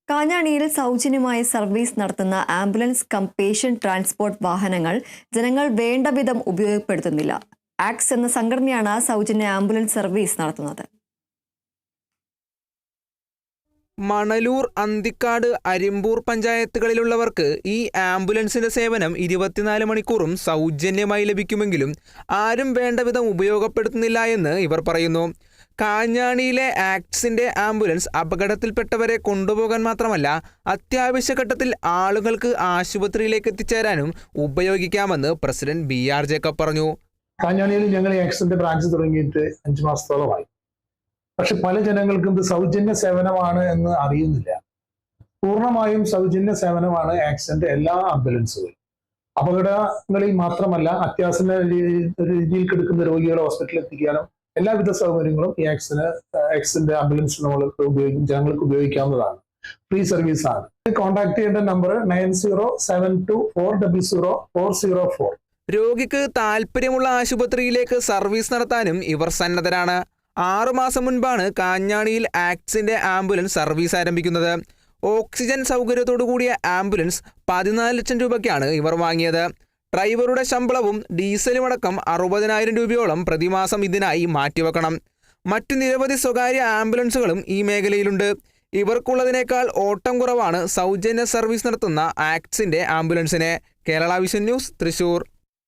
കാഞ്ഞാണിയിൽ സൗജന്യമായ service നടത്തുന്ന ambulance come patient transport വാഹനങ്ങൾ ജനങ്ങൾ വേണ്ടവിധം ഉപയോഗപ്പെടുത്തുന്നില്ല. ആക്സ് എന്ന സംഘടനയാണ് സൗജന്യ ആംബുലൻസ് സർവീസ് നടത്തുന്നത്. മണലൂർ, അന്തിക്കാട്, അരിമ്പൂർ പഞ്ചായത്തുകളിലുള്ളവർക്ക് ഈ ആംബുലൻസിന്റെ സേവനം 24 മണിക്കൂറും സൗജന്യമായി ലഭിക്കുമെങ്കിലും ആരും വേണ്ടവിധം ഉപയോഗപ്പെടുത്തുന്നില്ല എന്ന് ഇവർ പറയുന്നു. കാഞ്ഞാണിയിലെ ആക്സിന്റെ ആംബുലൻസ് അപകടത്തിൽപ്പെട്ടവരെ കൊണ്ടുപോകാൻ മാത്രമല്ല, അത്യാവശ്യ ഘട്ടത്തിൽ ആളുകൾക്ക് ആശുപത്രിയിലേക്ക് എത്തിച്ചേരാനും ഉപയോഗിക്കാമെന്ന് പ്രസിഡന്റ് BR ജേക്കബ് പറഞ്ഞു. കാഞ്ഞാണിയിൽ ഞങ്ങൾ ആക്സിന്റെ ബ്രാഞ്ച് തുടങ്ങിയിട്ട് 5 മാസത്തോളമായി. പക്ഷെ പല ജനങ്ങൾക്കും ഇത് സൗജന്യ സേവനമാണ് എന്ന് അറിയുന്നില്ല. പൂർണ്ണമായും സൗജന്യ സേവനമാണ് ആക്സിന്റെ എല്ലാ ആംബുലൻസുകളും. അപകടങ്ങളിൽ മാത്രമല്ല, അത്യാവശ്യ രീതിയിൽ കിടക്കുന്ന രോഗികളെ ഹോസ്പിറ്റലിൽ എത്തിക്കാനും എല്ലാവിധ സൗകര്യങ്ങളും ഈ ആക്സിന്റെ ആംബുലൻസ് ജനങ്ങൾക്ക് ഉപയോഗിക്കാവുന്നതാണ്. ഫ്രീ സർവീസ് ആണ്. കോൺടാക്ട് ചെയ്യേണ്ട നമ്പർ 9072400404. രോഗിക്ക് താല്പര്യമുള്ള ആശുപത്രിയിലേക്ക് സർവീസ് നടത്താനും ഇവർ സന്നദ്ധരാണ്. 6 മാസം മുൻപാണ് കാഞ്ഞാണിയിൽ ആക്സിന്റെ ആംബുലൻസ് സർവീസ് ആരംഭിക്കുന്നത്. ഓക്സിജൻ സൗകര്യത്തോടു കൂടിയ ആംബുലൻസ് 14 ലക്ഷം രൂപയ്ക്കാണ് ഇവർ വാങ്ങിയത്. ഡ്രൈവറുടെ ശമ്പളവും ഡീസലും അടക്കം 60,000 രൂപയോളം പ്രതിമാസം ഇതിനായി മാറ്റിവെക്കണം. മറ്റു നിരവധി സ്വകാര്യ ആംബുലൻസുകളും ഈ മേഖലയിലുണ്ട്. ഇവർക്കുള്ളതിനേക്കാൾ ഓട്ടം കുറവാണ് സൗജന്യ സർവീസ് നടത്തുന്ന ആക്സിന്റെ ആംബുലൻസിന്. Kerala vision news, Thrissur.